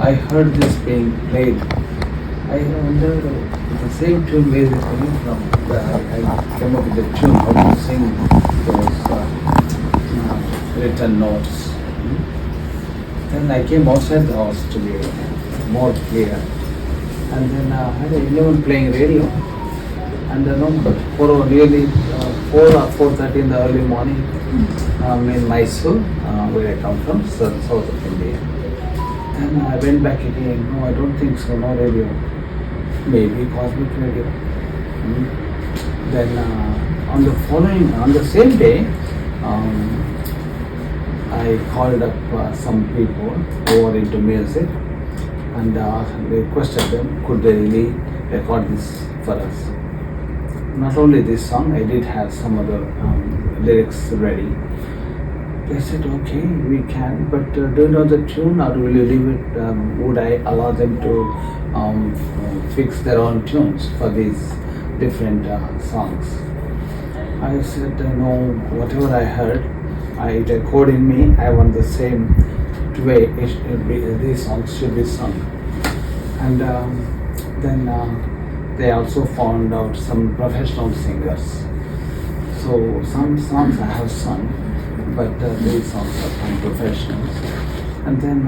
I heard this being played. I wonder the same tune where it is coming from. I came up with the tune how to sing those written notes. Then I came outside the house to be more clear. And then I had anyone playing radio. And for really 4 or 4:30 in the early morning in Mysuru, where I come from, south of India. Then I went back again. No, I don't think so. No radio. Maybe cosmic radio. Then on the same day, I called up some people who are into music and requested them, could they really record this for us? Not only this song, I did have some other lyrics ready. They said, okay, we can, but do you know the tune or will you leave it? Would I allow them to fix their own tunes for these different songs? I said, no, whatever I heard, it echoed in me. I want the same way these songs should be sung. And then they also found out some professional singers. So some songs I have sung, but these songs are from professionals. And then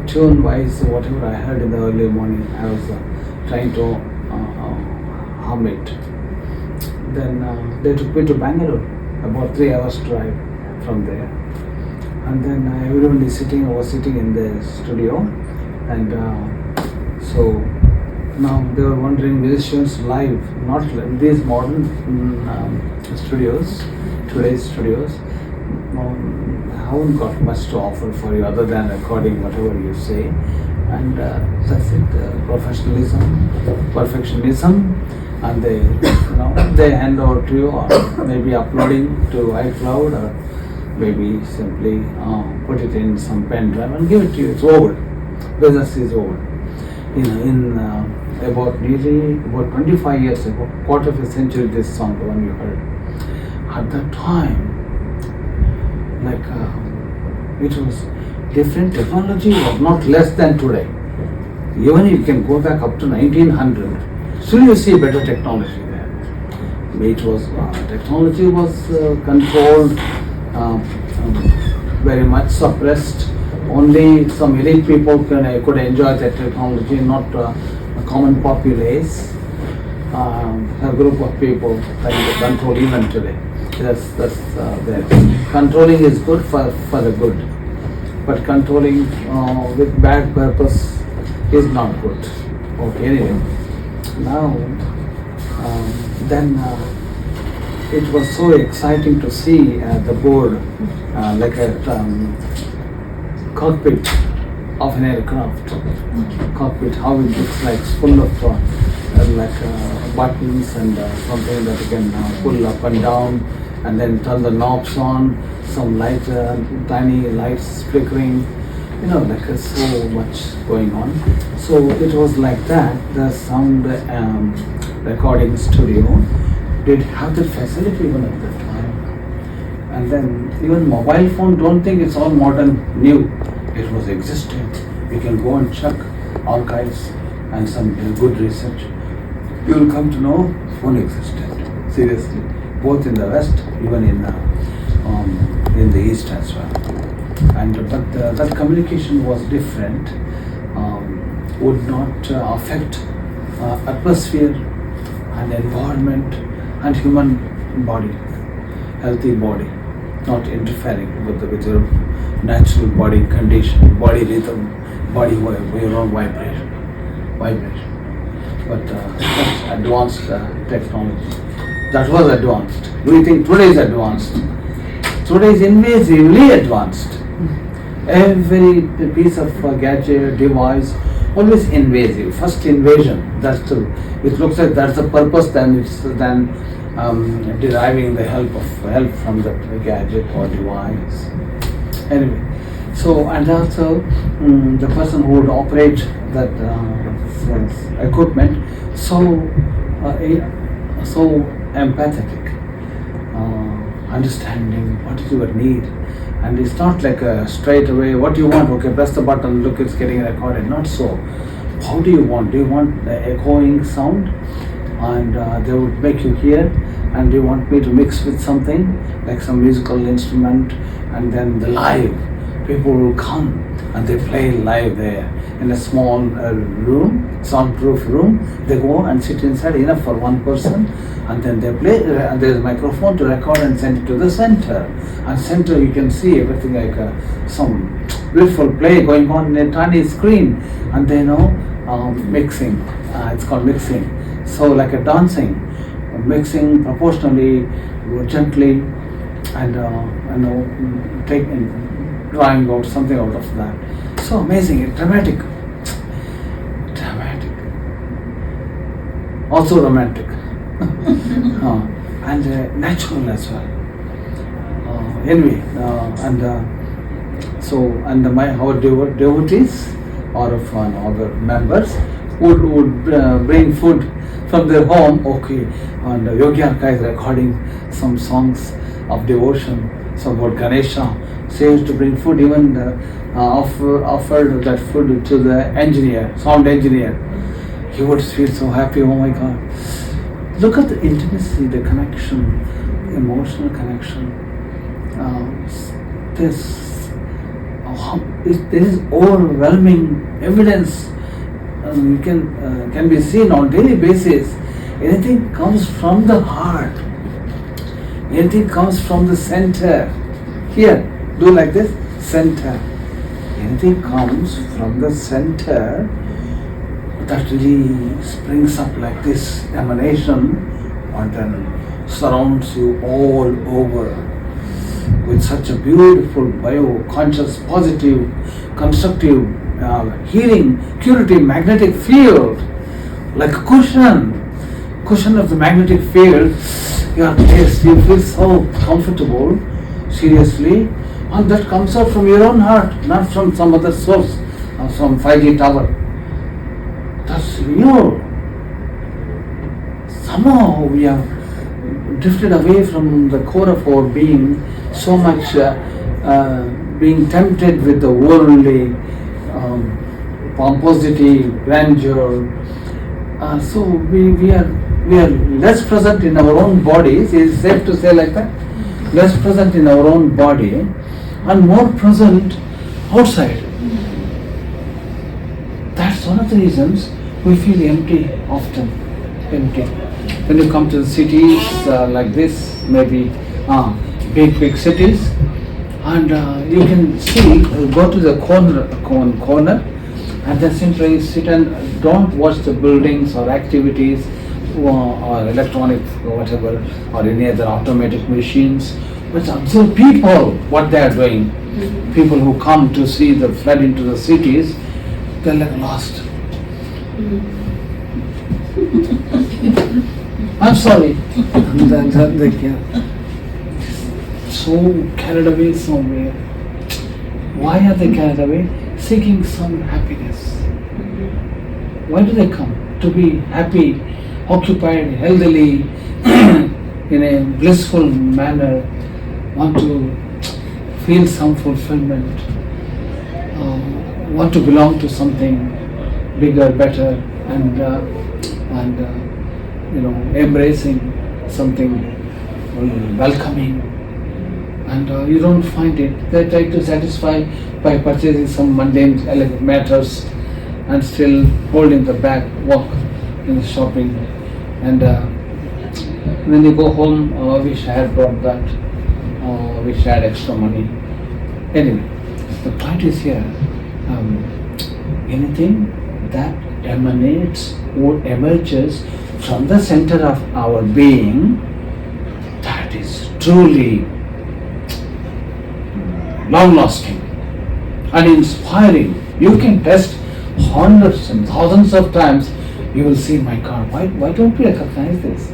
tune-wise, whatever I heard in the early morning, I was trying to hum it. Then they took me to Bangalore, about 3 hours drive from there. And then everyone was sitting in the studio, and so now they were wondering, musicians live, not these modern studios, today's studios, haven't got much to offer for you other than recording whatever you say, and that's it. Professionalism, perfectionism, and they hand over to you, or maybe uploading to iCloud, or maybe simply put it in some pen drive and give it to you. It's over. Business is over. In about 25 years ago, quarter of a century, this song, the one you heard, at that time, it was different. Technology was not less than today. Even you can go back up to 1900, still you see better technology there. It was technology was controlled, very much suppressed. Only some elite people could enjoy that technology, not a common populace. A group of people trying to control even today. That's there. Controlling is good for the good, but controlling with bad purpose is not good. Okay, anyway, now then it was so exciting to see the board like a cockpit of an aircraft. Cockpit, how it looks like, it's full of buttons and something that you can pull up and down, and then turn the knobs on, some light, tiny lights flickering, so much going on. So it was like that. The sound recording studio did have that facility even at that time. And then even mobile phone, don't think it's all modern, new. It was existing. You can go and check archives and some good research. You will come to know phone existed. Seriously, both in the West, even in the East as well. But that communication was different. Would not affect atmosphere and environment and human body, healthy body, not interfering with your natural body condition, body rhythm, body your own vibration. But that's advanced technology. That was advanced. We think today is advanced. Today is invasively advanced. Every piece of gadget, device, always invasive. First invasion. It looks like that's the purpose. Then deriving the help from the gadget or device. Anyway, so and also the person who would operate that equipment so empathetic, understanding what is your need, And it's not like a straight away, what do you want? Okay, press the button, look, it's getting recorded. Not so. How do you want? Do you want the echoing sound? And they would make you hear. And do you want me to mix with something, like some musical instrument? And then the live, people will come and they play live there in a small room, soundproof room. They go and sit inside, enough for one person, and then they play. There's a microphone to record and send it to the center. And center, you can see everything like some beautiful play going on in a tiny screen, and they know mixing. It's called mixing. So like a dancing, mixing proportionally, gently, and drawing out something out of that. So amazing, dramatic, also romantic, and natural as well. Our devotees or of other members would bring food from their home. Okay, and Yogi Arka is recording some songs of devotion, some about Ganesha. She used to bring food, even offered that food to the engineer, sound engineer. He would feel so happy. Oh my God! Look at the intimacy, the connection, emotional connection. There is overwhelming evidence. Can be seen on daily basis. Anything comes from the heart. Anything comes from the center. Here, do like this, center. Anything comes from the center, that really springs up like this emanation, and then surrounds you all over with such a beautiful bio-conscious, positive, constructive, healing, curative, magnetic field, like a cushion of the magnetic field. Your place, you feel so comfortable, seriously, and that comes out from your own heart, not from some other source, or some 5G tower. That's you. Somehow we have drifted away from the core of our being, so much being tempted with the worldly pomposity, grandeur. So we are less present in our own bodies. Is it safe to say like that? Less present in our own body and more present outside. That's one of the reasons we feel empty often. Empty. When you come to the cities like this, maybe big cities, and you can see, go to the corner, and then simply sit and don't watch the buildings or activities or electronic or whatever, or any other automatic machines, but observe people, what they are doing. People who come to see the flood into the cities, they're like lost. I'm sorry. And then they get so carried away somewhere. Why are they carried away? Seeking some happiness. Why do they come? To be happy, occupied, healthily, in a blissful manner, want to feel some fulfillment, want to belong to something bigger, better, and embracing something welcoming. And you don't find it. They try to satisfy by purchasing some mundane matters and still holding the back, walk in the shopping. And when you go home, wish I had brought that, wish I had extra money. Anyway, the point is here, anything that emanates or emerges from the center of our being, that is truly long-lasting and inspiring. You can test hundreds and thousands of times, you will see, my God, why don't we recognize this?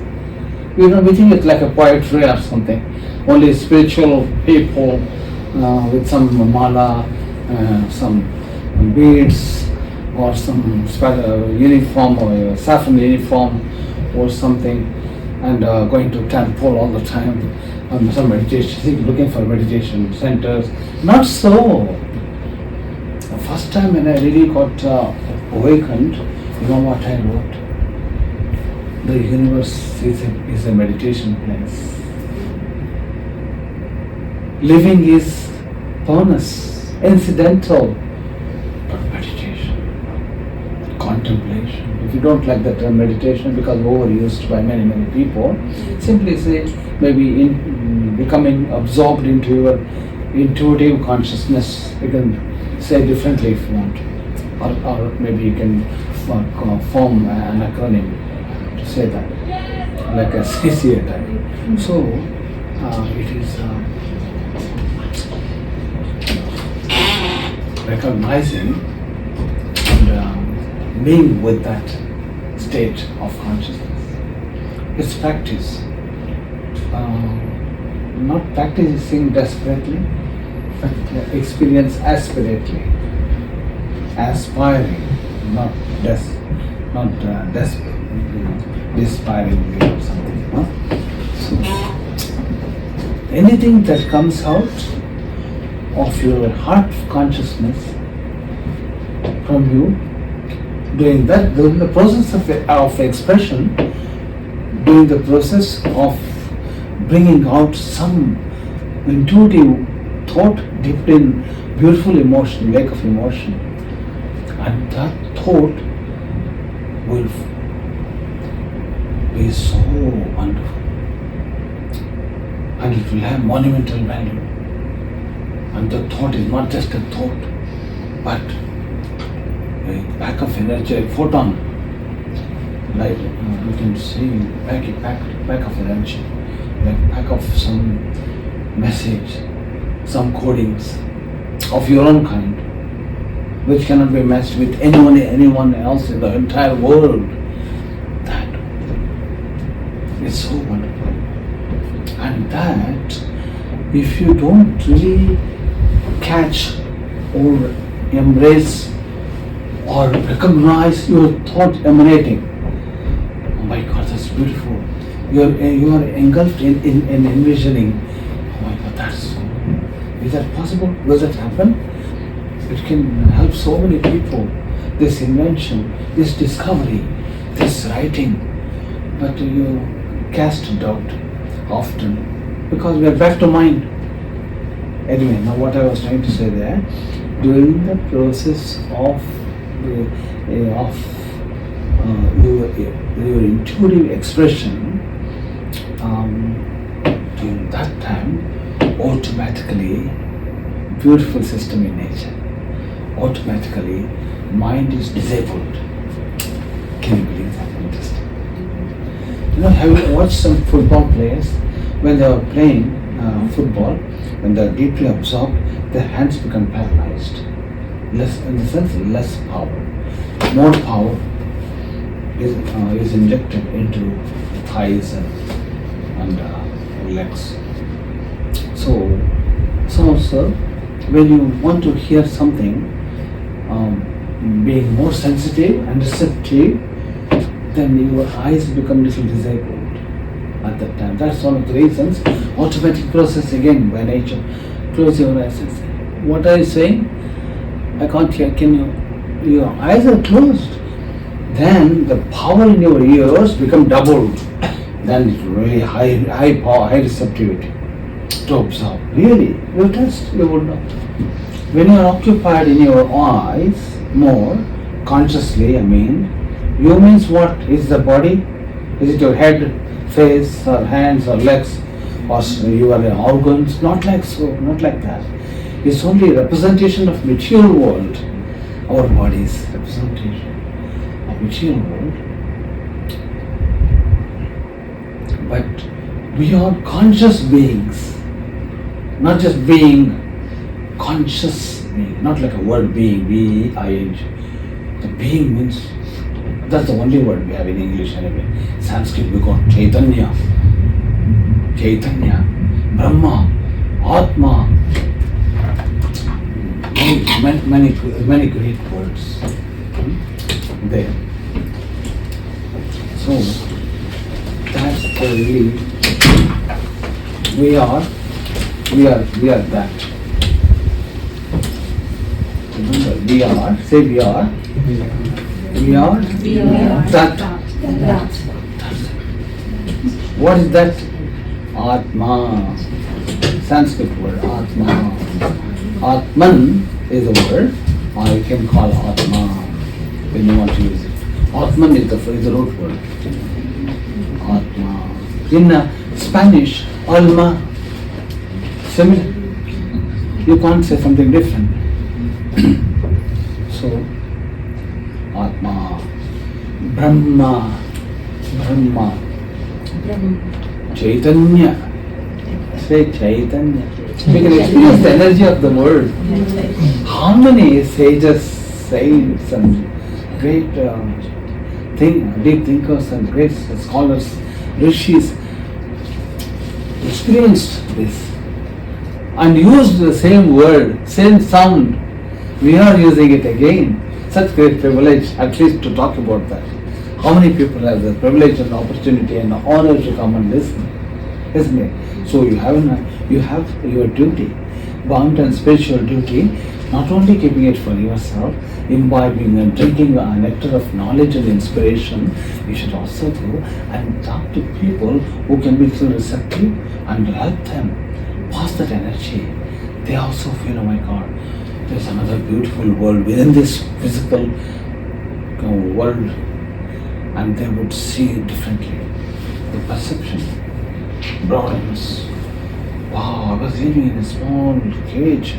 We think it's like a poetry or something. Only spiritual people with some mala, some beads, or some uniform or saffron uniform or something, and going to temple all the time some meditation, looking for meditation centers. Not so. The first time when I really got awakened, you know what I wrote? The universe is a meditation place. Living is bonus, incidental, but meditation, contemplation. If you don't like the term meditation because overused by many people, simply say maybe becoming absorbed into your intuitive consciousness. You can say differently if you want, or maybe you can form an acronym to say that, like a CCA type. So it is recognizing and being with that state of consciousness. It's practice. Not practicing desperately, but experience aspirately, aspiring, not despairingly or something. So anything that comes out of your heart consciousness from you, during the process of expression, during the process of bringing out some intuitive thought dipped in beautiful emotion, lake of emotion, and that thought will be so wonderful, and it will have monumental value. And the thought is not just a thought, but a pack of energy, a photon, like you can see pack of energy, like pack of some message, some codings of your own kind, which cannot be matched with anyone else in the entire world. That is so wonderful. And that, if you don't really catch or embrace or recognize your thought emanating, oh my God, that's beautiful. You are engulfed in envisioning. Oh my God, that's so. Is that possible? Does that happen? It can help so many people. This invention, this discovery, this writing, but you cast doubt often because we are back to mind. Anyway, now what I was trying to say there, during the process of your intuitive expression, during that time, automatically, beautiful system in nature, automatically mind is disabled. Can you believe that? Interesting. You know, have you watched some football players when they are playing football? When they are deeply absorbed, their hands become paralyzed. Less, in the sense, less power. More power is injected into thighs and legs. So when you want to hear something, being more sensitive and receptive, then your eyes become little disabled at that time. That's one of the reasons. Automatic process again by nature. Close your eyes. What are you saying? I can't hear. Can you? Your eyes are closed. Then the power in your ears become doubled. Then it's really high power, high receptivity to observe. Really, you test. You would know. When you are occupied in your eyes more consciously, I mean, you means what? Is the body? Is it your head, face, or hands, or legs, or your organs? Not like so, not like that. It's only a representation of material world. Our body's representation of material world. But we are conscious beings, not just being, conscious being, not like a word being, B-E-I-N-G. The being means, that's the only word we have in English anyway. Sanskrit we got Chaitanya, Brahma, Atma, many great words there. So that's the really We are that. Remember, we are, say we are that. What is that? Atma. Sanskrit word, Atma. Atman is a word, or you can call Atma when you want to use it. Atman is the root word. Atma. In Spanish, alma, similar. You can't say something different. So, Atma, Brahma, Chaitanya. Say Chaitanya. We can experience the energy of the word. How many sages, saints, and great deep thinkers and great scholars, rishis experienced this and used the same word, same sound. We are using it again. Such great privilege, at least to talk about that. How many people have the privilege and opportunity and the honor to come and listen, isn't it? So you have your duty, bound and spiritual duty, not only keeping it for yourself, imbibing and drinking a nectar of knowledge and inspiration, you should also go and talk to people who can be so receptive and help them pass that energy. They also feel, oh my God, there's another beautiful world within this physical world, and they would see it differently. The perception broadens. Wow, I was living in a small cage.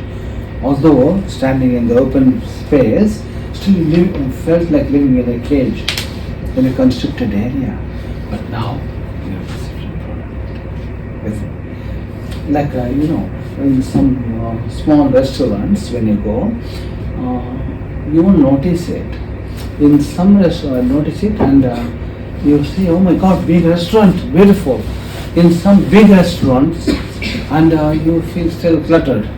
Although standing in the open space, still felt like living in a cage in a constricted area. But now, your perception broadens. Like, in some small restaurants, when you go, you won't notice it. In some restaurant, notice it, and you say, oh my God, big restaurant, beautiful. In some big restaurants, and you feel still cluttered.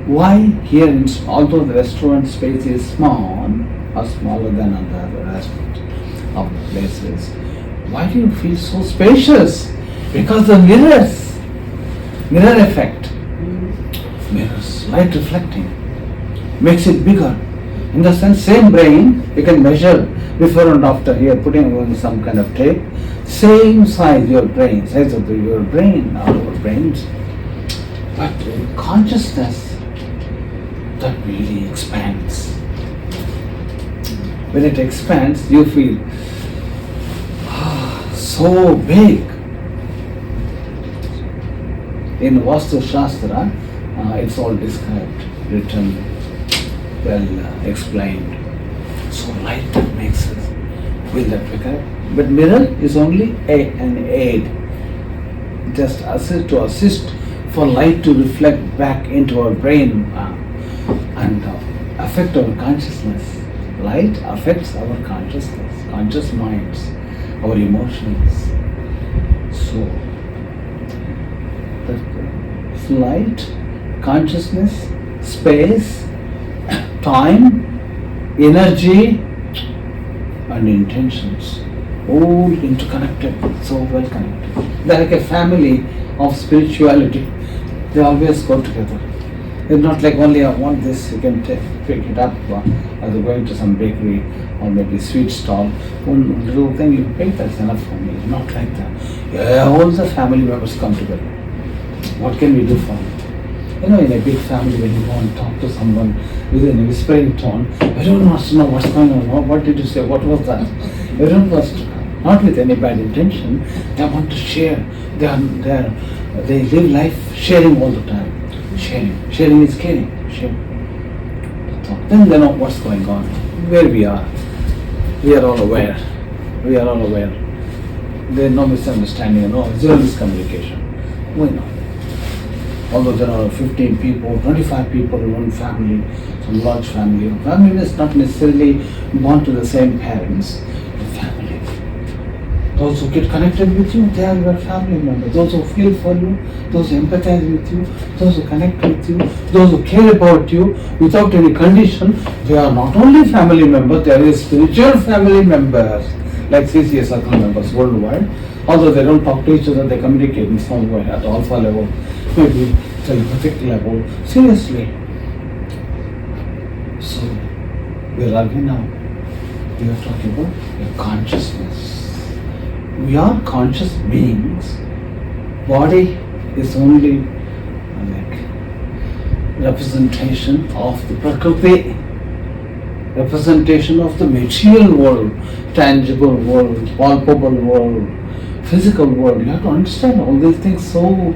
Why here, although the restaurant space is small, or smaller than other restaurant of places, why do you feel so spacious? Because the mirror effect, mirrors, light reflecting, makes it bigger. In the sense, same brain, you can measure before and after here, putting on some kind of tape, same size size of your brain, our brains. But consciousness, that really expands. When it expands, you feel so big. In Vastu Shastra, it's all described, written, well explained. So light that makes us feel that way, correct? But mirror is only an aid, just to assist for light to reflect back into our brain and affect our consciousness. Light affects our consciousness, conscious minds, our emotions. So, light, consciousness, space, time, energy, and intentions, all interconnected, so well connected. They're like a family of spirituality. They always go together. It's not like only I want this, you can pick it up as you're going to some bakery or maybe sweet stall. One little thing you pick, that's enough for me. Not like that. Yeah, all the family members come together. What can we do for them? In a big family, when you go and talk to someone within a whispering tone, everyone wants to know what's going on. What did you say? What was that? Everyone wants to, not with any bad intention, they want to share. They live life sharing all the time. Sharing is caring. Then they know what's going on, where we are. We are all aware. There is no misunderstanding, zero miscommunication. We know. Although there are 15 people, 25 people in one family, some large family. Family is not necessarily born to the same parents, but family. Those who get connected with you, they are your family members. Those who feel for you, those who empathize with you, those who connect with you, those who care about you without any condition, they are not only family members, they are spiritual family members, like CCA circle members worldwide. Although they don't talk to each other, they communicate in some way at alpha level, maybe telepathic level. Seriously. So, where are we now? We are talking about your consciousness. We are conscious beings. Body is only like representation of the Prakriti, representation of the material world, tangible world, palpable world, physical world. You have to understand all these things so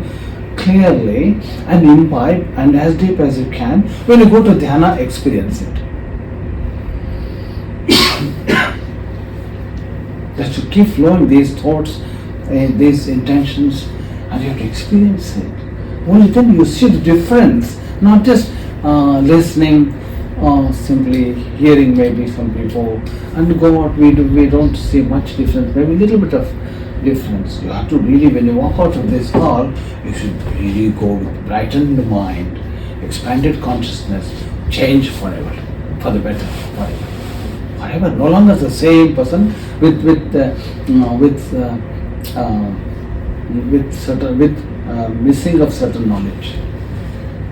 clearly and imbibe and as deep as you can. When you go to Dhyana, experience it. That you keep flowing these thoughts, these intentions, and you have to experience it. Only then you see the difference, not just listening, simply hearing maybe some people, and go out, we don't see much difference, maybe a little bit of difference. You have to really, when you walk out of this hall, you should really go with brightened mind, expanded consciousness, change forever, for the better, forever. Forever, no longer the same person with missing of certain knowledge.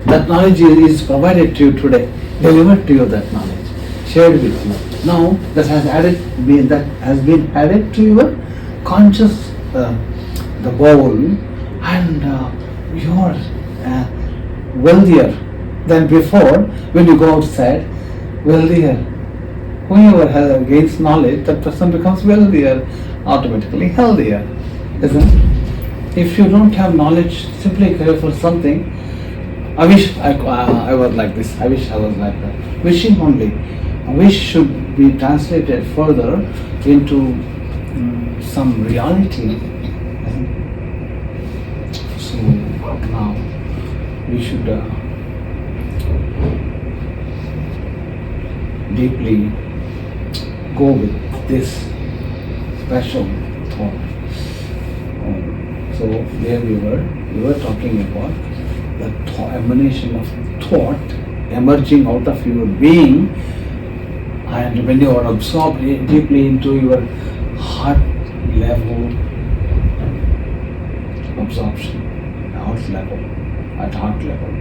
That knowledge is provided to you today, delivered to you that knowledge, shared with you. Now that has been added to your conscious the bowl, and you are wealthier than before. When you go outside, wealthier. Whoever gains knowledge, that person becomes wealthier, automatically healthier, isn't it? If you don't have knowledge, simply care for something. I wish I was like this. I wish I was like that. Wishing only. Wish should be translated further into some reality. So now we should deeply go with this special thought. So there we were talking about the emanation of thought emerging out of your being, and when you are absorbed deeply into your heart level absorption, at heart level,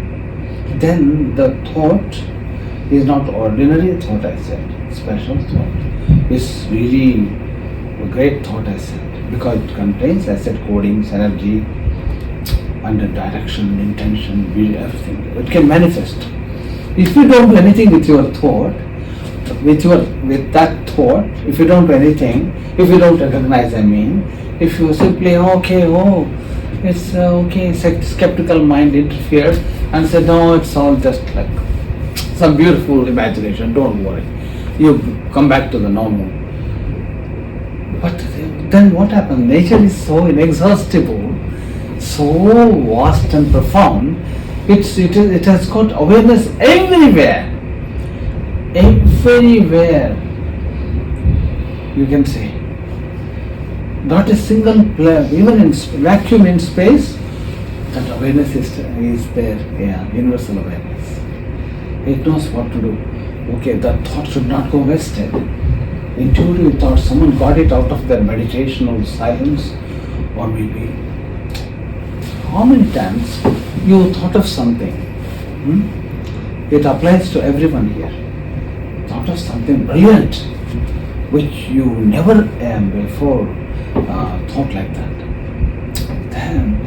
then the thought is not ordinary thought, I said, special thought. It's really a great thought, I said, because it contains, I said, codings, energy, and the direction, intention, will, everything. It can manifest. If you don't do anything with your thought, with that thought, if you don't do anything, if you don't recognize, if you simply, it's okay, skeptical mind interferes and said, no, it's all just like some beautiful imagination, don't worry. You come back to the normal. But then what happens? Nature is so inexhaustible, so vast and profound. It has got awareness everywhere. Everywhere, you can say. Not a single player, even in vacuum in space, that awareness is there. Yeah, universal awareness. It knows what to do. Okay, that thought should not go wasted. Intuitive thought, someone got it out of their meditation or silence, or maybe how many times you thought of something? It applies to everyone here. Thought of something brilliant, which you never before thought like that. Then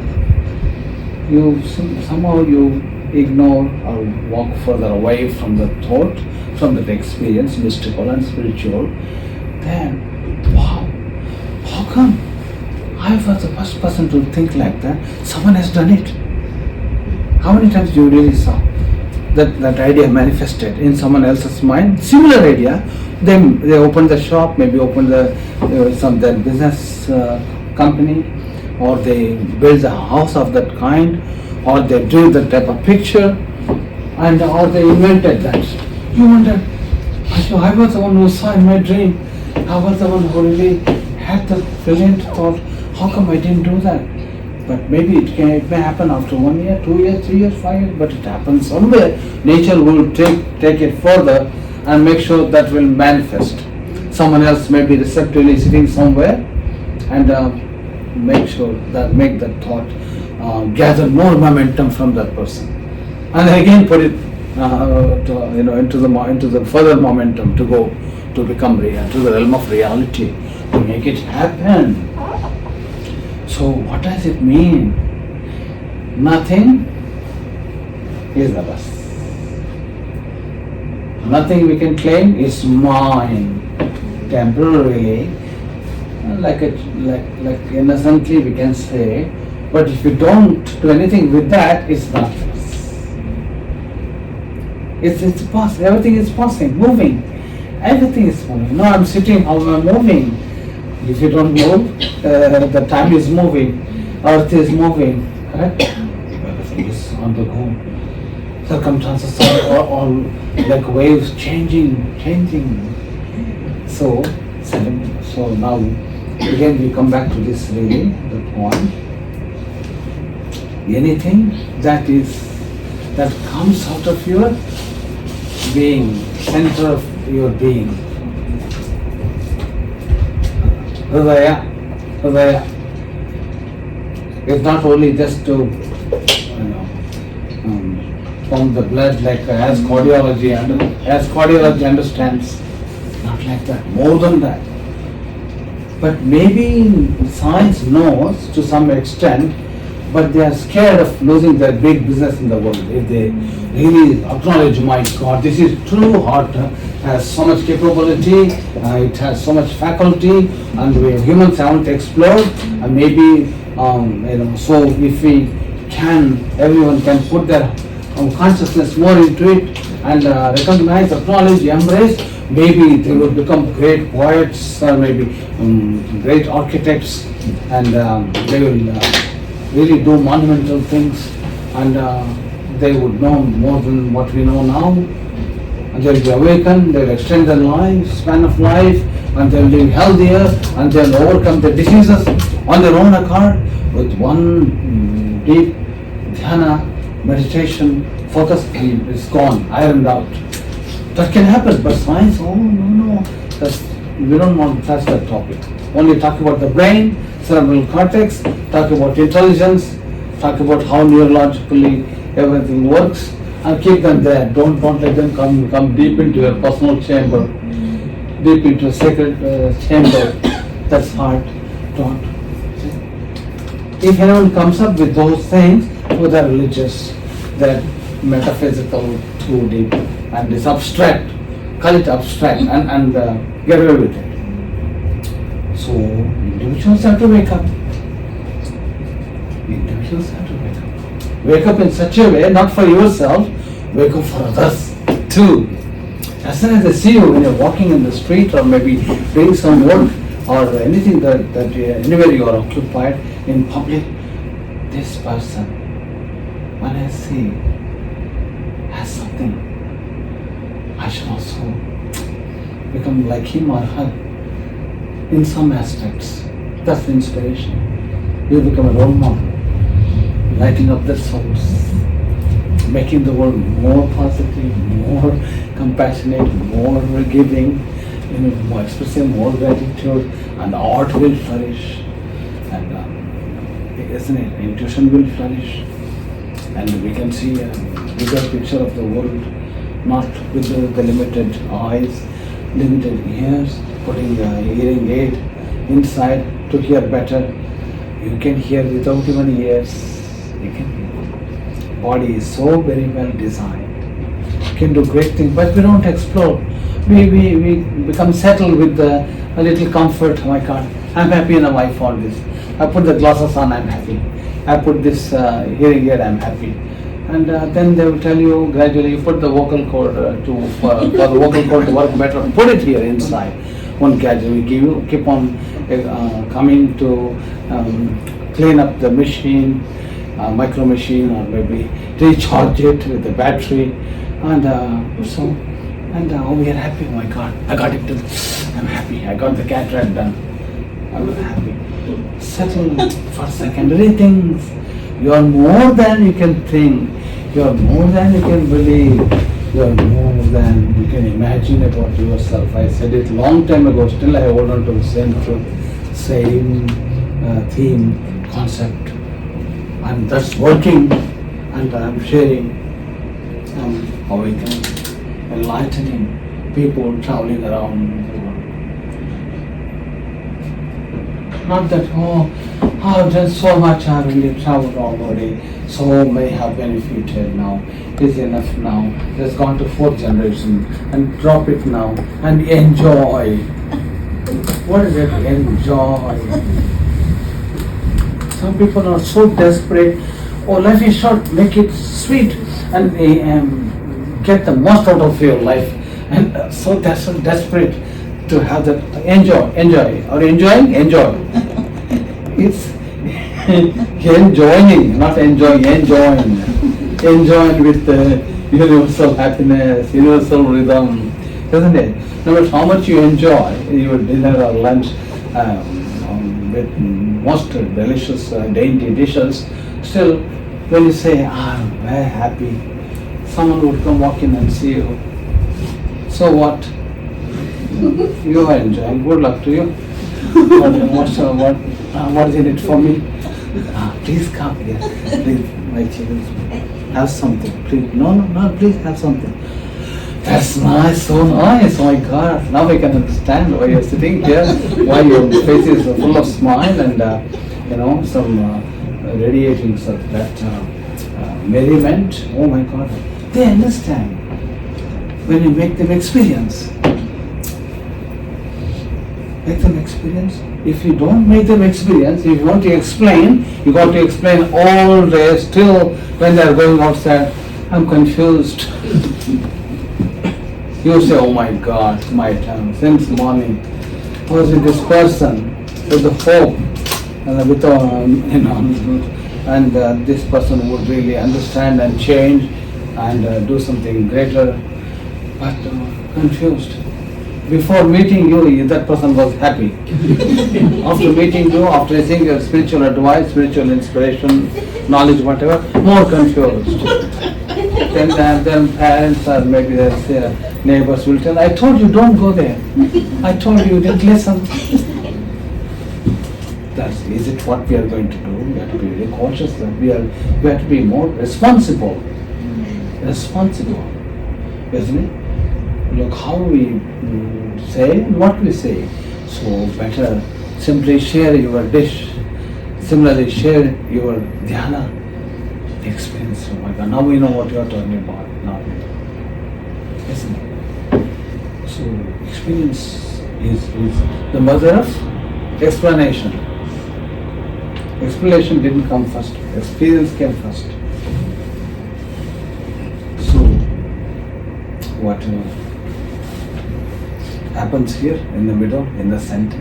somehow you ignore or walk further away from the thought, from that experience, mystical and spiritual. Then, wow, how come I was the first person to think like that? Someone has done it. How many times you really saw that idea manifested in someone else's mind? Similar idea. They opened the shop, maybe opened their business company, or they built a house of that kind, or they drew that type of picture, and or they invented that. You wonder, I was the one who saw in my dream. I was the one who really had the brilliant thought. How come I didn't do that? But maybe it may happen after 1 year, 2 years, 3 years, 5 years, but it happens somewhere. Nature will take it further and make sure that will manifest. Someone else may be receptively sitting somewhere, and make that thought gather more momentum from that person, and again put it into the further momentum to go to become real, to the realm of reality, to make it happen. So what does it mean? Nothing is ours. Nothing we can claim is mine temporarily. Like innocently we can say, but if you don't do anything with that, it's not yours. It's passing. Everything is passing, moving. Everything is moving. No, I'm sitting. How am I moving? If you don't move, the time is moving. Earth is moving. Correct? Everything is on the go. Circumstances are all like waves changing. So now again we come back to this really, the point. Anything that comes out of your being, center of your being. Hridaya. It's not only just to pump the blood like as cardiology understands. Not like that, more than that. But maybe science knows to some extent, but they are scared of losing their big business in the world. If they really acknowledge, my God, this is true, heart has so much capability, it has so much faculty, and we humans haven't explored, and maybe, so if we can, everyone can put their consciousness more into it and recognize, acknowledge, embrace, maybe they will become great poets or maybe great architects, and they will really do monumental things, and they would know more than what we know now, and they'll be awakened, they'll extend their span of life, and they'll live healthier, and they'll overcome the diseases on their own account with one deep dhyana meditation focus, and it's gone, ironed out. That can happen, but science, no, we don't want to touch that topic. Only talk about the brain, cerebral cortex, talk about intelligence, talk about how neurologically everything works, and keep them there. Don't let them come deep into your personal chamber, deep into a sacred chamber. That's hard. Don't. If anyone comes up with those things, they're religious, they're metaphysical, too deep, and it's abstract. Call it abstract and get away with it. So individuals have to wake up. Wake up in such a way, not for yourself, wake up for others too. As soon as they see you when you're walking in the street or maybe doing some work or anything that anywhere you are occupied in public, this person, when I see, has something, I should also become like him or her in some aspects. That's the inspiration. You become a role model, lighting up their souls, making the world more positive, more compassionate, more giving, more expressing more gratitude, and art will flourish, and isn't it? Intuition will flourish, and we can see a bigger picture of the world, not with the limited eyes, limited ears, putting a hearing aid inside to hear better. You can hear without even ears. You can hear. Body is so very well designed. You can do great things, but we don't explore. We become settled with a little comfort. Oh my God, I'm happy enough. I found this. I put the glasses on. I'm happy. I put this hearing aid. I'm happy. And then they will tell you gradually, you put the vocal cord for the vocal cord to work better. Put it here inside. One gradually keep on coming to clean up the machine, micro machine, or maybe recharge it with the battery, and we are happy. Oh my God, I got it done. I'm happy. I got the cataract done. I'm happy. Settle for secondary things. You are more than you can think. You are more than you can believe. You are more than you can imagine about yourself. I said it long time ago. Still, I hold on to the same truth. Same theme, concept, and that's working, and I'm sharing, awakening, enlightening people traveling around the world. Not that, I've done so much, I've really traveled already, so may have benefited now, is enough now, it's gone to 4th generation, and drop it now, and enjoy. What is it? Enjoy. Some people are so desperate, life is short, make it sweet, and get the most out of your life, and so that's so desperate to have that. Enjoy. Or enjoying? Enjoy. It's enjoying, not enjoying, enjoying. Enjoying with the universal happiness, universal rhythm, isn't it? No matter how much you enjoy your dinner or lunch with most delicious dainty dishes, still when you say, I'm very happy, someone would come walk in and see you. So what? You are enjoying. Good luck to you. What is in it for me? Please come here. Please, my children, have something. Please. No, please have something. That's nice, so nice. Oh my God. Now I can understand why you're sitting here, why your face is full of smile and some radiating sort of that merriment. Oh my God. They understand when you make them experience. Make them experience. If you don't make them experience, if you want to explain, you got to explain all day. Still, when they are going outside, I'm confused. You say, oh my God, my time, since morning, I was with this person, with the hope, and this person would really understand and change and do something greater, but confused. Before meeting you, that person was happy. After meeting you, after receiving your spiritual advice, spiritual inspiration, knowledge, whatever, more confused. Then parents or maybe their neighbors will tell, I told you don't go there. I told you didn't listen. Is it what we are going to do? We have to be very cautious. We have to be more responsible. Responsible. Isn't it? Look how we say and what we say. So better simply share your dish. Similarly, share your dhyana experience. Oh my God, now we know what you are talking about. Now, isn't it? So experience is the mother of explanation. Explanation didn't come first. Experience came first. So what happens here in the middle, in the center,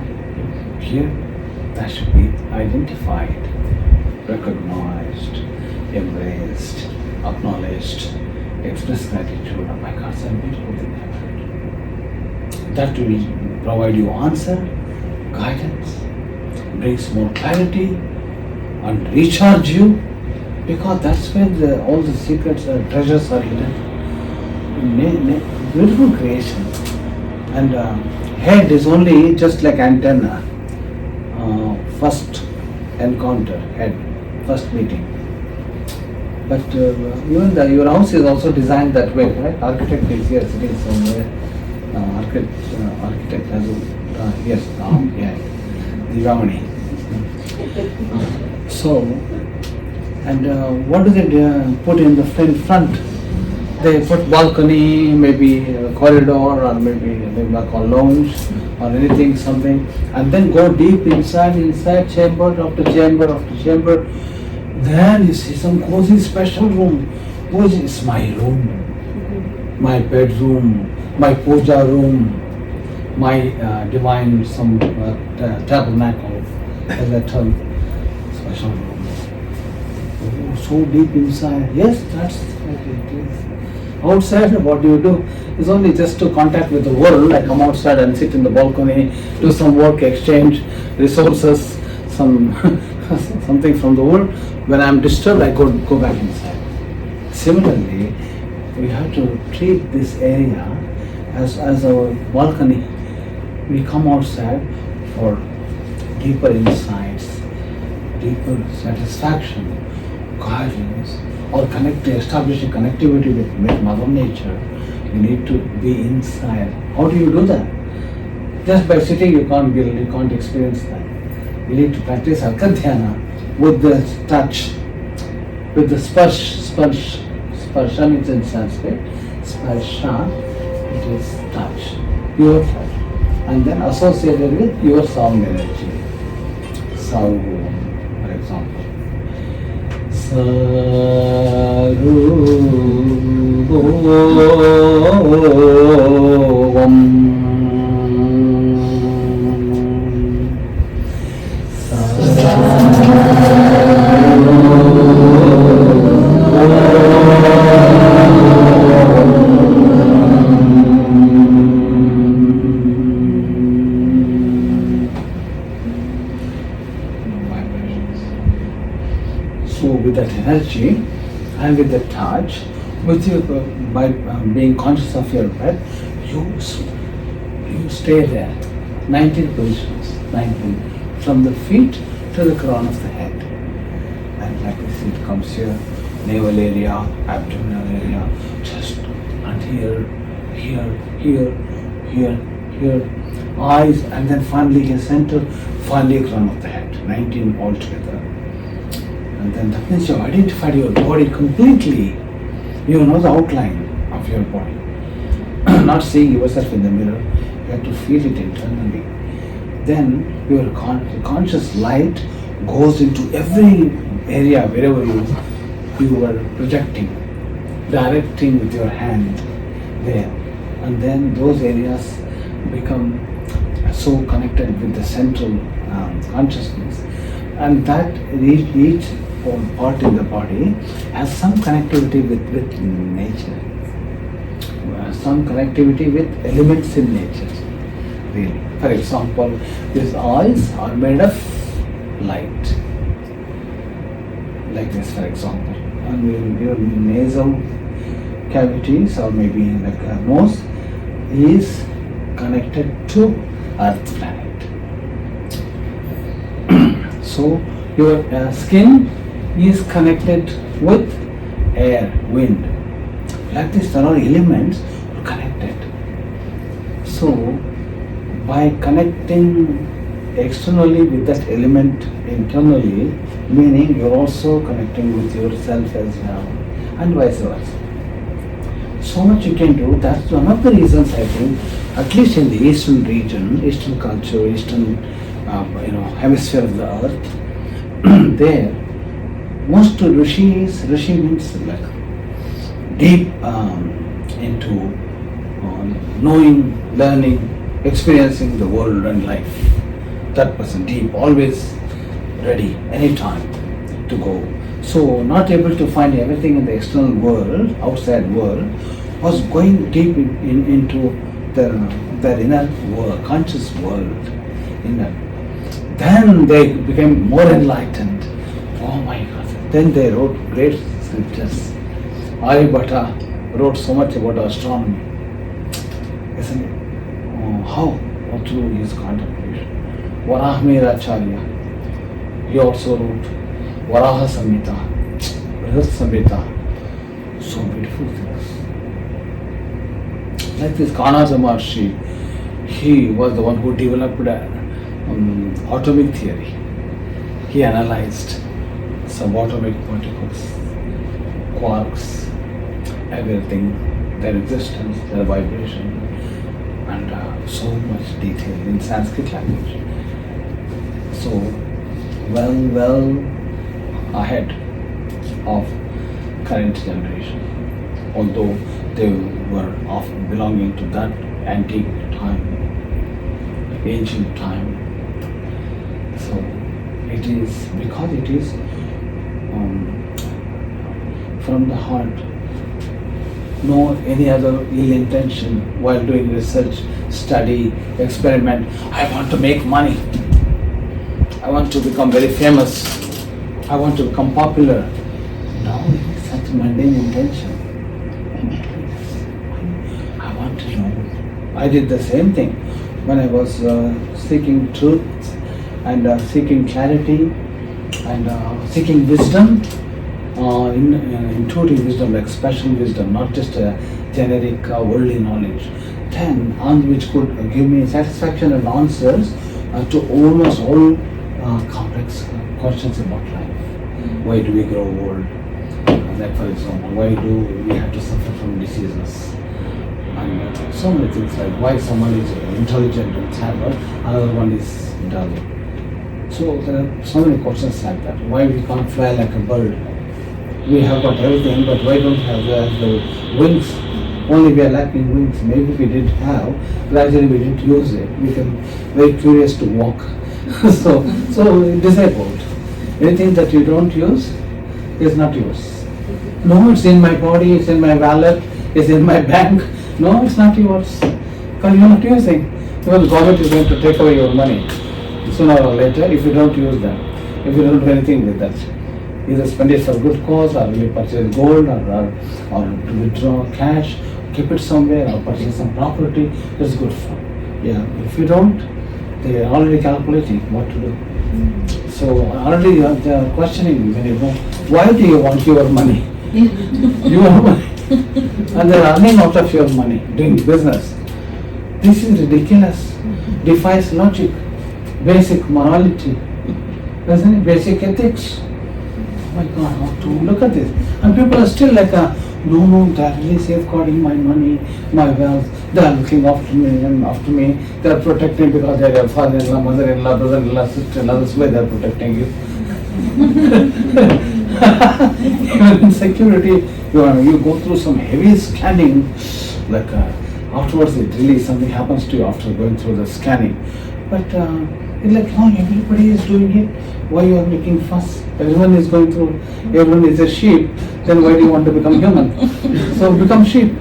here, that should be identified, recognized, embraced, acknowledged, express gratitude. Oh my God, some beautiful thing happened. That will provide you answer, guidance, brings more clarity, and recharge you, because that's where all the secrets and treasures are hidden. Beautiful creation. And head is only just like antenna. First encounter, head, first meeting. But even your house is also designed that way, right? Architect is here sitting somewhere. Architect has Ramani. So, and what do they put in the front? They put balcony, maybe a corridor, or maybe like a lounge, or anything, something, and then go deep inside, chamber after chamber after chamber. Then you see some cozy special room. Cozy is my room, my bedroom, my puja room, my divine tabernacle, as I term, special room. Oh, so deep inside. Yes, that's what it is. Outside, what do you do? It's only just to contact with the world. I come outside and sit in the balcony, do some work, exchange resources, something from the world. When I'm disturbed, I go back inside. Similarly, we have to treat this area as our balcony. We come outside for deeper insights, deeper satisfaction, guidance, or establishing connectivity with Mother Nature, you need to be inside. How do you do that? Just by sitting, you can't experience that. You need to practice Arka Dhyana with the touch, with the sparsha means in Sanskrit, sparsha, it is touch, your touch, and then associated with your sound energy. Sound, for example. So with that energy and with the touch, with your, by being conscious of your breath, you stay there. 19 positions, 19, from the feet to the crown of the head. And like this, it comes here, navel area, abdominal area, chest, and here, eyes, and then finally here center, finally crown of the head. 19 altogether. And then that means you have identified your body completely. You know the outline of your body. Not seeing yourself in the mirror, you have to feel it internally. Then your conscious light goes into every area wherever you are projecting, directing with your hand there. And then those areas become so connected with the central consciousness. And that each part in the body has some connectivity with nature, some connectivity with elements in nature, really. For example, these eyes are made of light, like this, for example. And your nasal cavities, or maybe like a nose, is connected to Earth planet. So your skin is connected with air, wind. Like this, there are elements connected. So by connecting externally with that element internally, meaning you're also connecting with yourself as well, and vice versa. So much you can do. That's one of the reasons I think, at least in the eastern region, eastern culture, eastern hemisphere of the earth, there most rishi means like deep into knowing, learning, experiencing the world and life. That person deep, always ready, anytime to go. So not able to find everything in the external world, outside world, was going deep into their inner world, conscious world. Then they became more enlightened. Oh my God. Then they wrote great scriptures. Aryabhatta wrote so much about astronomy. Isn't it? How through his contemplation. Varahmiracharya, he also wrote Varaha Samhita, Brihat Samhita. So beautiful things. Like this Kaniyanahundi Maharshi, he was the one who developed atomic theory. He analyzed subatomic particles, quarks, everything, their existence, their vibration, and so much detail in Sanskrit language. So well ahead of current generation, although they were often belonging to that antique time, ancient time. So it is because it is from the heart. No any other ill intention while doing research, study, experiment. I want to make money. I want to become very famous. I want to become popular. No, it is such mundane intention. I want to know. I did the same thing when I was seeking truth and seeking clarity and seeking wisdom, intuitive wisdom, like special wisdom, not just a generic worldly knowledge, then which could give me satisfaction and answers to almost all complex questions about life. Why do we grow old? Like for example, why do we have to suffer from diseases? And so many things, like why someone is intelligent and clever, another one is dull. So there are so many questions like that. Why we can't fly like a bird? We have got everything, but why don't we have the wings? Only we are lacking wings. Maybe we didn't have, gradually we didn't use it. We become very curious to walk. so disabled. Anything that you don't use is not yours. No, it's in my body, it's in my wallet, it's in my bank. No, it's not yours. Because you're not using. Because the government is going to take away your money sooner or later if you don't use them. If you don't do anything with that. Either spend it for good cause, or you purchase gold, or withdraw cash, keep it somewhere, or purchase some property. That's good for. Yeah. If you don't, they are already calculating what to do. So already they are questioning when you go, why do you want your money? Your money. And they are earning out of your money, doing business. This is ridiculous. Defies logic, basic morality, isn't it? Basic ethics. Oh my God, how to look at this? And people are still like, no, they are really safeguarding my money, my wealth. They are looking after me, They are protecting because they are your father-in-law, mother-in-law, brother-in-law, sister-in-law. That's why they are protecting you. Even in security, you go through some heavy scanning, like afterwards it really something happens to you after going through the scanning. But it's like, oh, everybody is doing it. Why you are making fuss? Everyone is going through. Everyone is a sheep. Then why do you want to become human? So become sheep.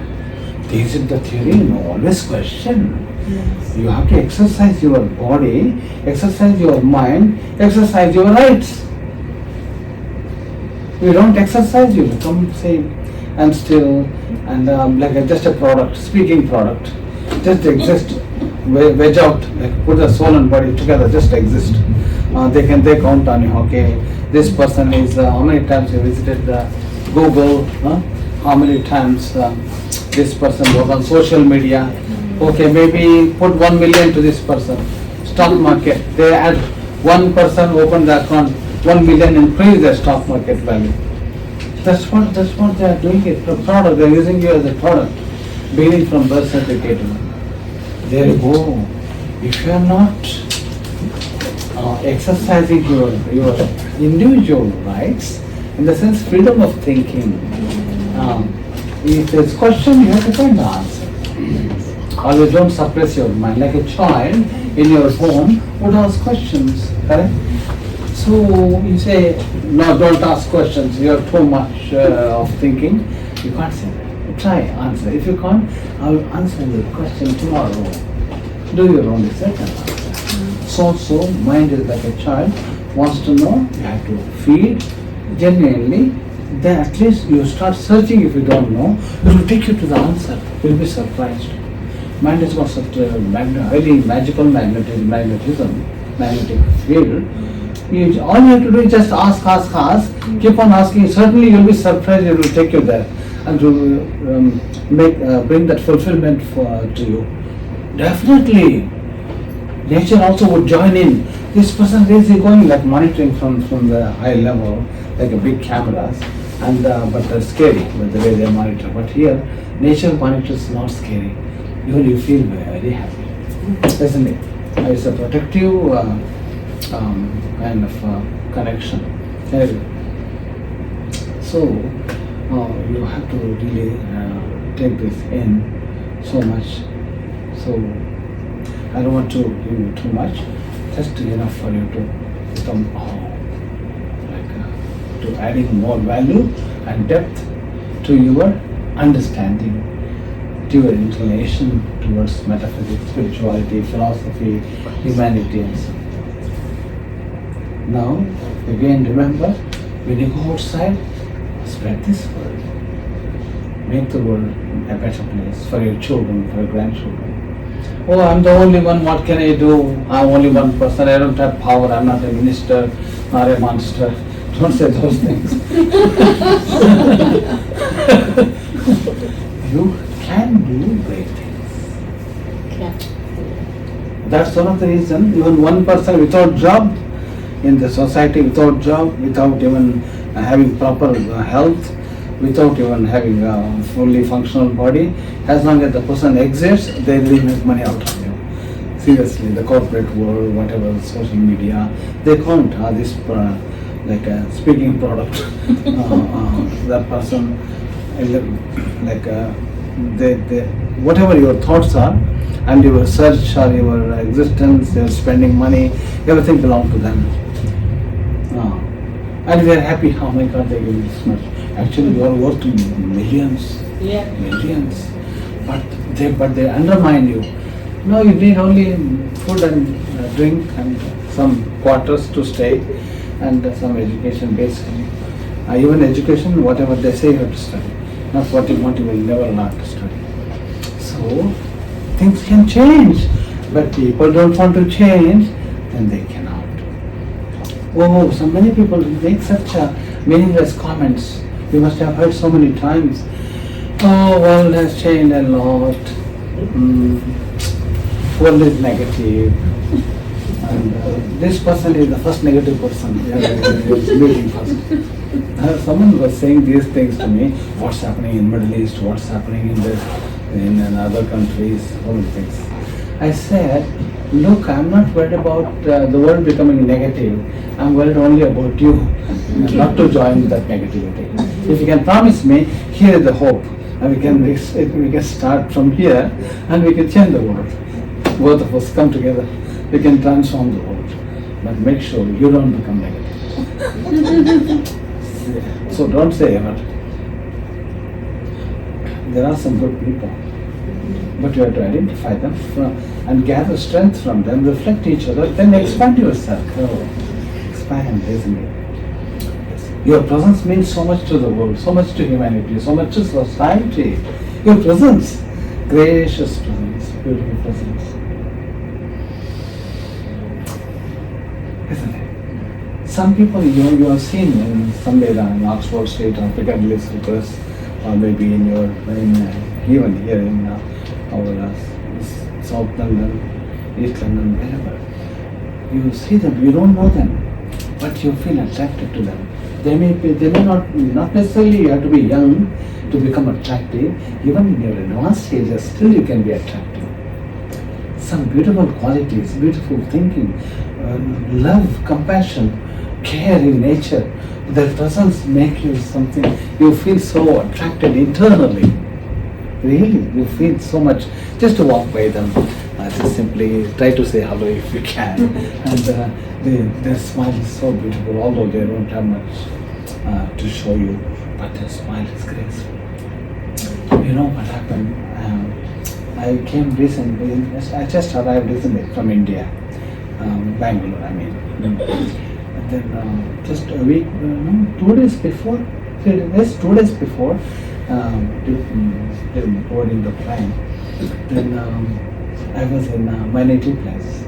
This is the theory. No, always question. Yes. You have to exercise your body, exercise your mind, exercise your rights. You don't exercise, you become same and still and like just a product, speaking product, just exist, wedge out, like put the soul and body together, just exist. They count on you. Okay, this person is how many times you visited Google? How many times this person was on social media? Okay, maybe put 1 million to this person. Stock market, they add one person opened the account, 1 million increase their stock market value. That's what they are doing it. The product, they are using you as a product, beginning from birth certificate. There you go. If you are not exercising your individual rights, in the sense freedom of thinking, if there's question, you have to find the answer. Always don't suppress your mind. Like a child in your home would ask questions, correct? So you say, no, don't ask questions, you have too much of thinking. You can't say that. Try, answer. If you can't, I will answer the question tomorrow. Do your own research and answer. So mind is like a child, wants to know, you have to feed genuinely. Then at least you start searching. If you don't know, it will take you to the answer. You will be surprised. Mind has got such a highly magical magnetic field. All you have to do is just ask, keep on asking. Certainly you will be surprised, it will take you there and to bring that fulfillment to you. Definitely. Nature also would join in. This person is going like monitoring from the high level, like a big cameras, and but they're scary with the way they monitor. But here, nature monitors not scary. You feel very happy, isn't it? It's a protective kind of connection. Anyway, so you have to really take this in so much. So I don't want to give you too much, just enough for you to become to adding more value and depth to your understanding, to your inclination towards metaphysics, spirituality, philosophy, humanity, and so on. Now, again remember, when you go outside, spread this word. Make the world a better place for your children, for your grandchildren. Oh, I'm the only one, what can I do? I'm only one person, I don't have power, I'm not a minister, or a monster. Don't say those things. You can do great things. Yeah. That's one of the reasons. Even one person without job in the society, without job, without even having proper health, without even having a fully functional body, as long as the person exists, they really make money out of you. Seriously, the corporate world, whatever, social media, they count this like a speaking product. That person, like they, whatever your thoughts are, and your search or your existence, your spending money, everything belongs to them. And we are happy, oh my God, they give me this much. Actually, you are worth millions, Yeah. millions. But they undermine you. No, you need only food and drink and some quarters to stay and some education basically. Even education, whatever they say you have to study. Not what you want, you will never learn to study. So, things can change. But people don't want to change, then they cannot. Oh, so many people make such meaningless comments. You must have heard so many times. Oh, world has changed a lot. World is negative. And this person is the first negative person. Meeting first. Someone was saying these things to me. What's happening in Middle East? What's happening in other countries? All the things. I said, look, I'm not worried about the world becoming negative. I'm worried only about you, not to join that negativity. If you can promise me, here is the hope, and we can start from here, and we can change the world. Both of us come together, we can transform the world. But make sure you don't become negative. So don't say ever. There are some good people, but you have to identify them and gather strength from them, reflect each other, then expand your circle. Expand, isn't it? Your presence means so much to the world, so much to humanity, so much to society. Your presence, gracious presence, beautiful presence. Isn't it? Some people you have seen in somewhere in Oxford Street or Piccadilly Circus, or maybe even here in our South London, East London, wherever. You see them, you don't know them, but you feel attracted to them. They may not necessarily you have to be young to become attractive. Even in your advanced ages, still you can be attractive. Some beautiful qualities, beautiful thinking, love, compassion, care in nature. Their presence make you something. You feel so attracted internally. Really, you feel so much just to walk by them. Just simply try to say hello if you can. And their smile is so beautiful, although they don't have much to show you, but their smile is graceful. You know what happened? I came recently, I just arrived recently from India, Bangalore, I mean. And then just a week, 2 days before, 2 days before, boarding the plane, then I was in my native place.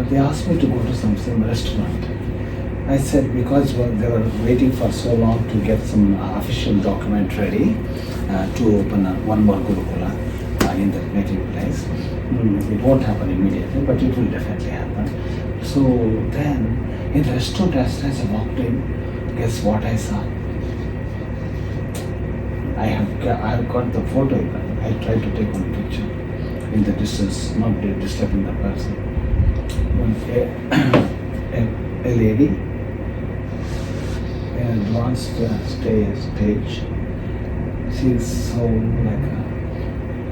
They asked me to go to some restaurant. I said because they were waiting for so long to get some official document ready to open one more Gurukula in the native place. It won't happen immediately, but it will definitely happen. So then, in the restaurant as I walked in, guess what I saw? I have got the photo. I tried to take one picture in the distance, not disturbing the person. A lady in an advanced stage. She is so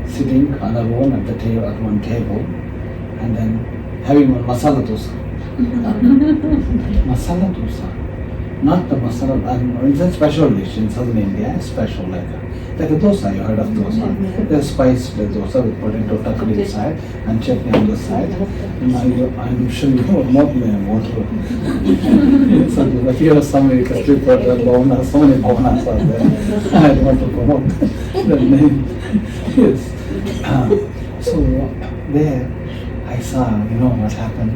sitting on her own at one table, and then having one masala dosa. Masala dosa. Not the masala, it's a special dish in southern India, special like a dosa, you heard of dosa. There's spiced dosa with potato tucked inside and chutney on the side. And I'm sure you know not water. So if you have somebody can sleep for the bhavana, so many bhavanas are there. I don't want to promote the name. Yes. So there I saw, what happened.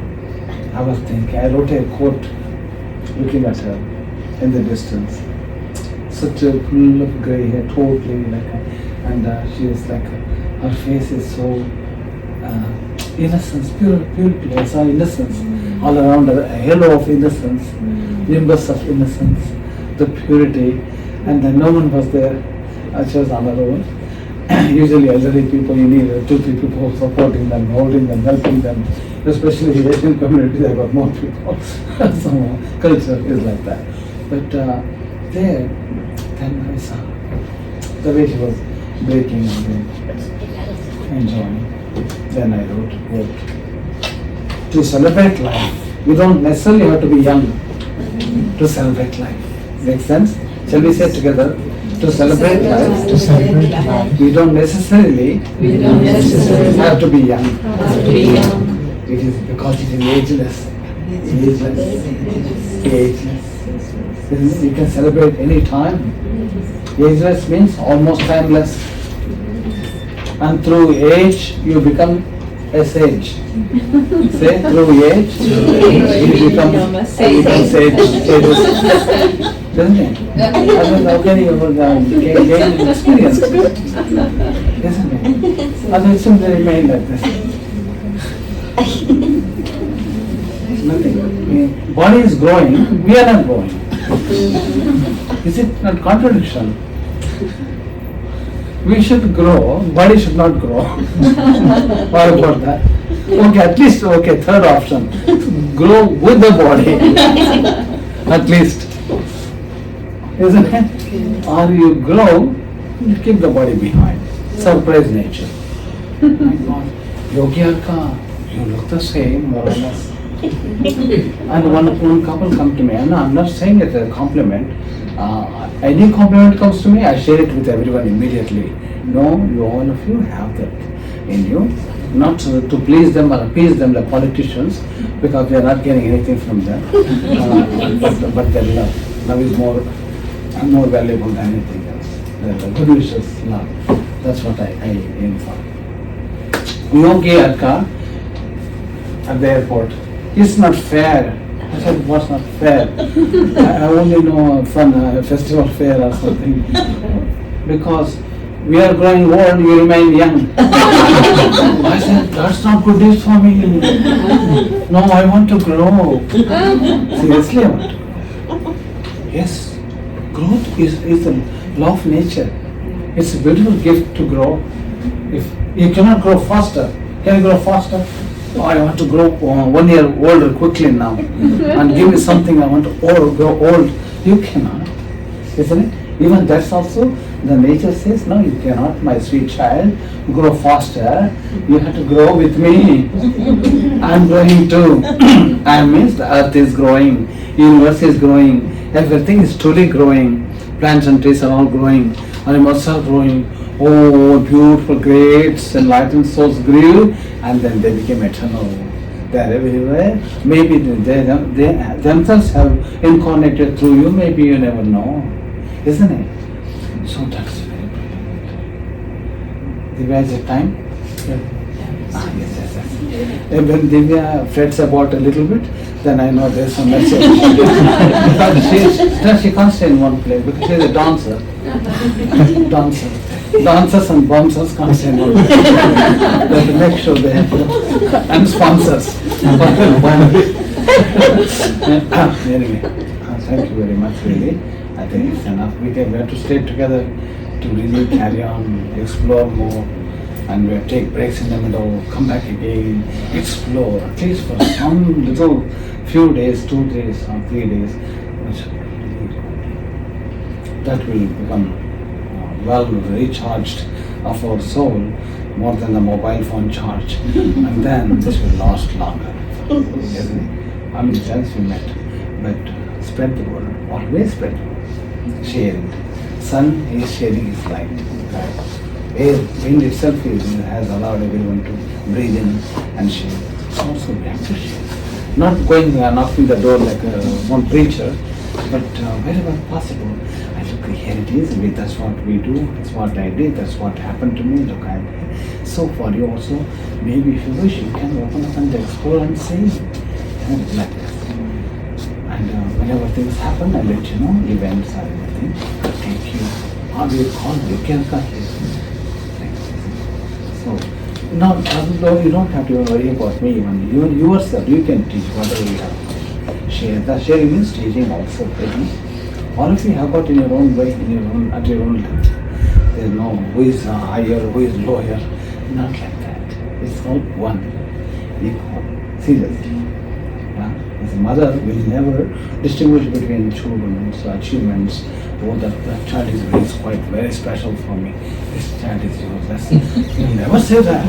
I was thinking, I wrote a quote looking at her in the distance. Such a full of grey hair, totally and she is her face is so innocence, purity. I saw innocence all around her, a halo of innocence, nimbus of innocence, the purity, and then no one was there. She was on her own. Usually elderly people, you need 2-3 people supporting them, holding them, helping them. Especially the Asian community, they got more people. So culture is like that. But then I saw the way she was breaking and enjoying. Then I wrote, to celebrate life, you don't necessarily have to be young to celebrate life. Make sense? Shall we say together? To celebrate life, we don't necessarily have to be young. It is because it is ageless. Ageless. You can celebrate any time. Ageless means almost timeless. And through age, you become a sage. Say, through age, you become sage. Doesn't it? Otherwise, how can you gain experience? Isn't it? Otherwise, it simply remain like this. Nothing. Body is growing, we are not growing. Is it not contradiction? We should grow, body should not grow. What about that? Okay, at least, third option. Grow with the body. At least. Isn't it? Or you grow, you keep the body behind. Surprise nature. My God, Yogi Arka, you look the same, more or less. And one couple come to me, and I'm not saying it as a compliment. Any compliment comes to me, I share it with everyone immediately. No, you all of you have that in you. Not to please them or appease them like politicians, because we are not getting anything from them. But their love. Love is more valuable than anything else. The good wishes, love. That's what I aim for. Yogi Arka at the airport. It's not fair. I said, what's not fair? I only know from a festival fair or something. Because we are growing old, you remain young. I said, that's not good news for me. No, I want to grow. Seriously, I want to grow. Yes, growth is the law of nature. It's a beautiful gift to grow. If you cannot grow faster, can you grow faster? Oh, I want to grow 1 year older quickly now and give me something I want to grow old. You cannot, isn't it? Even that's also, the nature says, no, you cannot, my sweet child, grow faster. You have to grow with me. I'm growing too. I means the earth is growing, universe is growing, everything is truly growing. Plants and trees are all growing, animals are growing. Oh, beautiful, great, enlightened souls grew, and then they became eternal. They are everywhere. Maybe they themselves have incarnated through you, maybe you never know. Isn't it? So that's very brilliant. Divya, is it time? Yeah. Yes. When Divya frets about a little bit, then I know there's some message. Because she can't stay in one place because she's a dancer. Dancers and bouncers can't stay in one place. They have to make sure they have and sponsors. Anyway, thank you very much, really. I think it's enough. We have to stay together to really carry on, explore more, and we take breaks in the middle, come back again, explore, at least for some little few days, 2 days or 3 days, that will become well recharged of our soul, more than the mobile phone charge, and then this will last longer. Isn't it? How many times we met? But spread the word, always spread the word. Share it. Sun is sharing his light. Air, wind itself has allowed everyone to breathe in and share. Also we have to share. Not going knocking the door like one preacher, but wherever possible. I look, here it is, that's what we do, that's what I did, that's what happened to me, look, I'm here. So for you also, maybe if you wish, you can open up and explore and see. And like this. I And whenever things happen, I let you know, events or anything. Thank you. How do you call me? You can cut it. So, now, you don't have to worry about me. Even you yourself, you can teach whatever you have. Share. The sharing means teaching also. All of you have got in your own way, in your own, at your own level. There is no who is higher, who is lower. Not like that. It's all one. Equal. Seriously. As a mother will never distinguish between children's achievements. Oh, that child is quite very special for me. This child is yours. You'll never say that.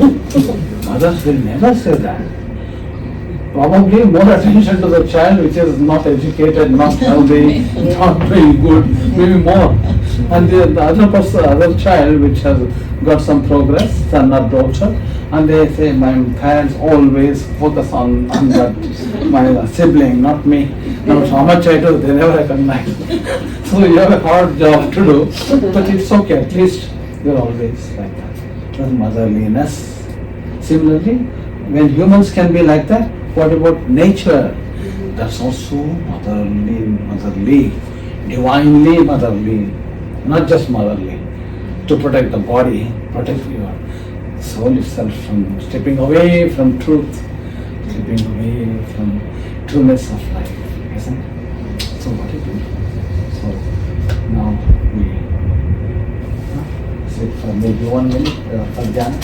Mothers will never say that. Probably more attention to the child which is not educated, not healthy, not very good, maybe more. And the other person, other child which has got some progress, son or daughter, and they say, my parents always focus on that, my sibling, not me. No matter how much I do, they never recognize. So you have a hard job to do, but it's okay, at least you're always like that. That's motherliness. Similarly, when humans can be like that, what about nature? That's also motherly, divinely motherly, not just motherly. To protect the body, protect your soul itself from stepping away from truth, stepping away from trueness of life, isn't it? So what it is. So now we sit for maybe 1 minute for Dhyana.